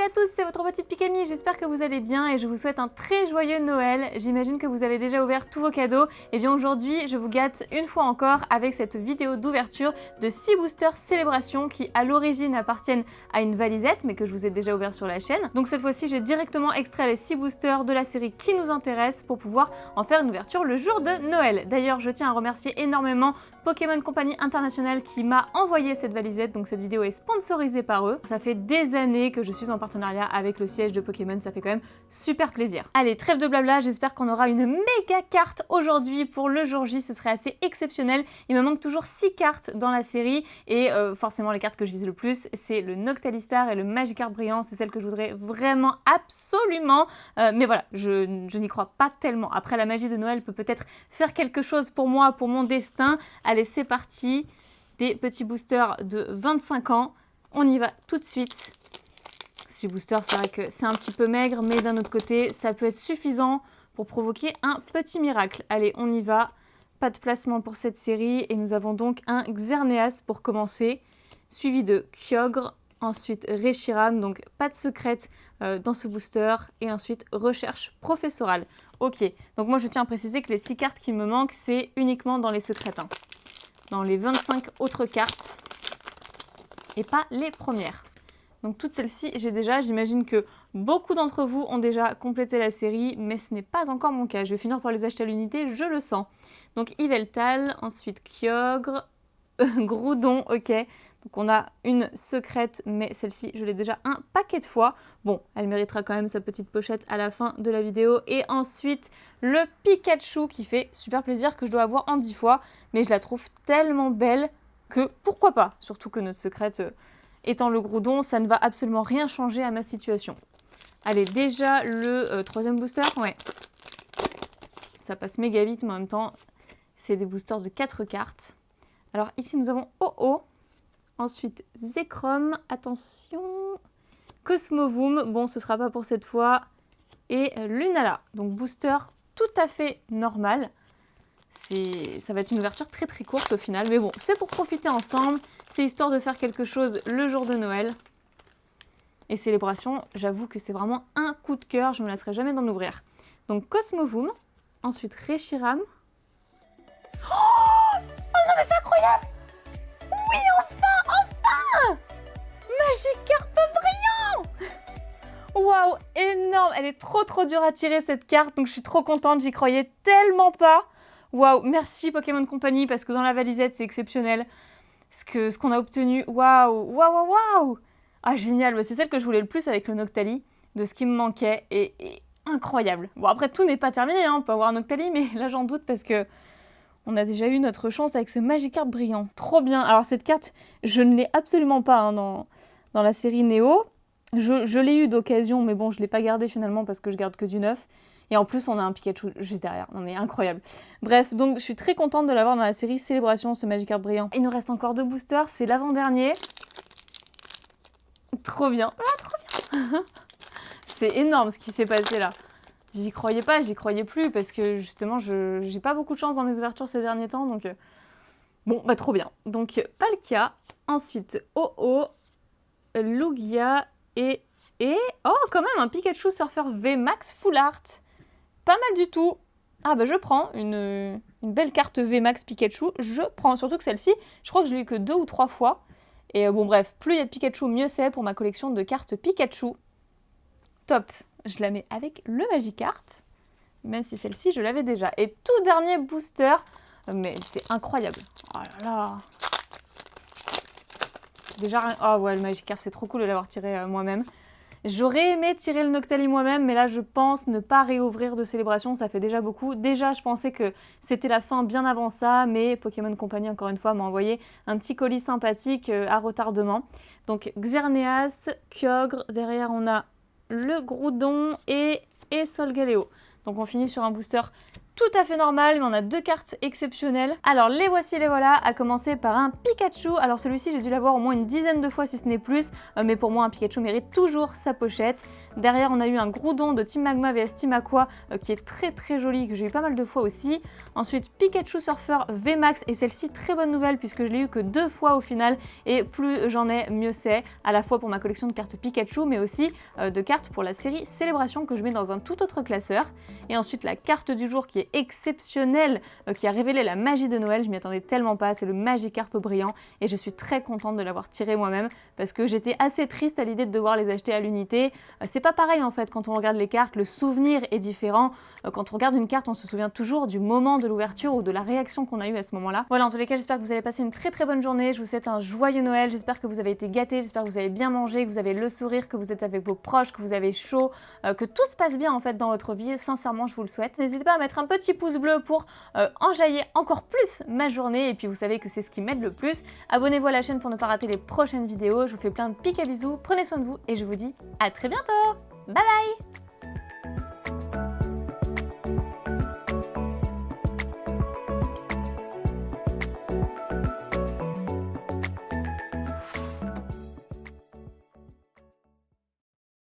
à tous, c'est votre petite Pikami, j'espère que vous allez bien et je vous souhaite un très joyeux Noël. J'imagine que vous avez déjà ouvert tous vos cadeaux. Et bien aujourd'hui, je vous gâte une fois encore avec cette vidéo d'ouverture de 6 boosters célébration qui à l'origine appartiennent à une valisette mais que je vous ai déjà ouvert sur la chaîne. Donc cette fois-ci, j'ai directement extrait les 6 boosters de la série qui nous intéresse pour pouvoir en faire une ouverture le jour de Noël. D'ailleurs, je tiens à remercier énormément Pokémon Company International qui m'a envoyé cette valisette, donc cette vidéo est sponsorisée par eux. Ça fait des années que je suis en partenariat avec le siège de Pokémon, ça fait quand même super plaisir. Allez, trêve de blabla, j'espère qu'on aura une méga carte aujourd'hui pour le jour J, ce serait assez exceptionnel. Il me manque toujours 6 cartes dans la série et forcément les cartes que je vise le plus, c'est le Noctalistar et le Magikarp brillant, c'est celle que je voudrais vraiment absolument, mais voilà, je n'y crois pas tellement. Après, la magie de Noël peut peut-être faire quelque chose pour moi, pour mon destin. Allez, c'est parti, des petits boosters de 25 ans, on y va tout de suite. Ces boosters, c'est vrai que c'est un petit peu maigre, mais d'un autre côté, ça peut être suffisant pour provoquer un petit miracle. Allez, on y va, pas de placement pour cette série, et nous avons donc un Xerneas pour commencer, suivi de Kyogre, ensuite Reshiram, donc pas de secrète dans ce booster, et ensuite recherche professorale. Ok, donc moi je tiens à préciser que les 6 cartes qui me manquent, c'est uniquement dans les secrètes. Hein. Dans les 25 autres cartes, et pas les premières. Donc toutes celles-ci, j'ai déjà, j'imagine que beaucoup d'entre vous ont déjà complété la série, mais ce n'est pas encore mon cas. Je vais finir par les acheter à l'unité, je le sens. Donc Yveltal, ensuite Kyogre, Groudon, ok. Donc on a une secrète, mais celle-ci, je l'ai déjà un paquet de fois. Bon, elle méritera quand même sa petite pochette à la fin de la vidéo. Et ensuite, le Pikachu qui fait super plaisir, que je dois avoir en 10 fois. Mais je la trouve tellement belle que pourquoi pas. Surtout que notre secrète, étant le Groudon, ça ne va absolument rien changer à ma situation. Allez, déjà le troisième booster, ouais. Ça passe méga vite, mais en même temps, c'est des boosters de 4 cartes. Alors ici, nous avons Oh-Oh. Ensuite, Zekrom, attention, Cosmovoom, bon ce sera pas pour cette fois, et Lunala, donc booster tout à fait normal. Ça va être une ouverture très très courte au final, mais bon, c'est pour profiter ensemble, c'est histoire de faire quelque chose le jour de Noël. Et célébration, j'avoue que c'est vraiment un coup de cœur, je ne me lasserai jamais d'en ouvrir. Donc Cosmovoom, ensuite Reshiram. Oh non mais c'est incroyable! Oui, enfin! Magikarp brillant! Waouh, énorme! Elle est trop dure à tirer cette carte, donc je suis trop contente, j'y croyais tellement pas. Waouh, merci Pokémon Company, parce que dans la valisette, c'est exceptionnel. Ce qu'on a obtenu, waouh! Ah, génial, c'est celle que je voulais le plus avec le Noctali, de ce qui me manquait, et incroyable. Bon, après, tout n'est pas terminé, hein, on peut avoir un Noctali, mais là, j'en doute parce que on a déjà eu notre chance avec ce Magikarp brillant. Trop bien. Alors cette carte, je ne l'ai absolument pas hein, dans la série Néo. Je l'ai eu d'occasion, mais bon, je ne l'ai pas gardé finalement parce que je garde que du neuf. Et en plus, on a un Pikachu juste derrière. Non mais incroyable. Bref, donc je suis très contente de l'avoir dans la série Célébration, ce Magikarp brillant. Il nous reste encore 2 boosters, c'est l'avant-dernier. Trop bien. Ah, trop bien. C'est énorme ce qui s'est passé là. J'y croyais pas, j'y croyais plus parce que justement, j'ai pas beaucoup de chance dans mes ouvertures ces derniers temps, donc bon, bah trop bien. Donc Palkia, ensuite Oh-Oh, Lugia et oh quand même un Pikachu Surfer VMAX Full Art. Pas mal du tout. Ah bah je prends une belle carte VMAX Pikachu, je prends. Surtout que celle-ci, je crois que je l'ai eu que 2 ou 3 fois. Et bon bref, plus il y a de Pikachu, mieux c'est pour ma collection de cartes Pikachu. Top. Je la mets avec le Magikarp, même si celle-ci, je l'avais déjà. Et tout dernier booster, mais c'est incroyable. Oh là là. Déjà, oh ouais, le Magikarp, c'est trop cool de l'avoir tiré moi-même. J'aurais aimé tirer le Noctali moi-même, mais là, je pense ne pas réouvrir de célébration, ça fait déjà beaucoup. Déjà, je pensais que c'était la fin bien avant ça, mais Pokémon Company, encore une fois, m'a envoyé un petit colis sympathique à retardement. Donc, Xerneas, Kyogre, derrière, on a le Groudon et Solgaleo. Donc on finit sur un booster tout à fait normal, mais on a 2 cartes exceptionnelles. Alors les voici, les voilà, à commencer par un Pikachu. Alors celui-ci, j'ai dû l'avoir au moins une dizaine de fois si ce n'est plus, mais pour moi un Pikachu mérite toujours sa pochette. Derrière, on a eu un Groudon de Team Magma vs Team Aqua qui est très joli, que j'ai eu pas mal de fois aussi. Ensuite, Pikachu Surfer VMAX, et celle-ci, très bonne nouvelle puisque je l'ai eu que 2 fois au final, et plus j'en ai, mieux c'est, à la fois pour ma collection de cartes Pikachu, mais aussi de cartes pour la série Célébration que je mets dans un tout autre classeur. Et ensuite, la carte du jour qui est exceptionnelle, qui a révélé la magie de Noël, je m'y attendais tellement pas, c'est le Magikarp brillant, et je suis très contente de l'avoir tiré moi-même parce que j'étais assez triste à l'idée de devoir les acheter à l'unité. C'est pas pareil en fait quand on regarde les cartes, le souvenir est différent. Quand on regarde une carte, on se souvient toujours du moment de l'ouverture ou de la réaction qu'on a eue à ce moment-là. Voilà, en tous les cas, j'espère que vous allez passer une très bonne journée. Je vous souhaite un joyeux Noël, j'espère que vous avez été gâtés, j'espère que vous avez bien mangé, que vous avez le sourire, que vous êtes avec vos proches, que vous avez chaud, que tout se passe bien en fait dans votre vie. Sincèrement, je vous le souhaite. N'hésitez pas à mettre un petit pouce bleu pour enjailler encore plus ma journée, et puis vous savez que c'est ce qui m'aide le plus. Abonnez-vous à la chaîne pour ne pas rater les prochaines vidéos. Je vous fais plein de pics à bisous, prenez soin de vous et je vous dis à très bientôt. Bye bye.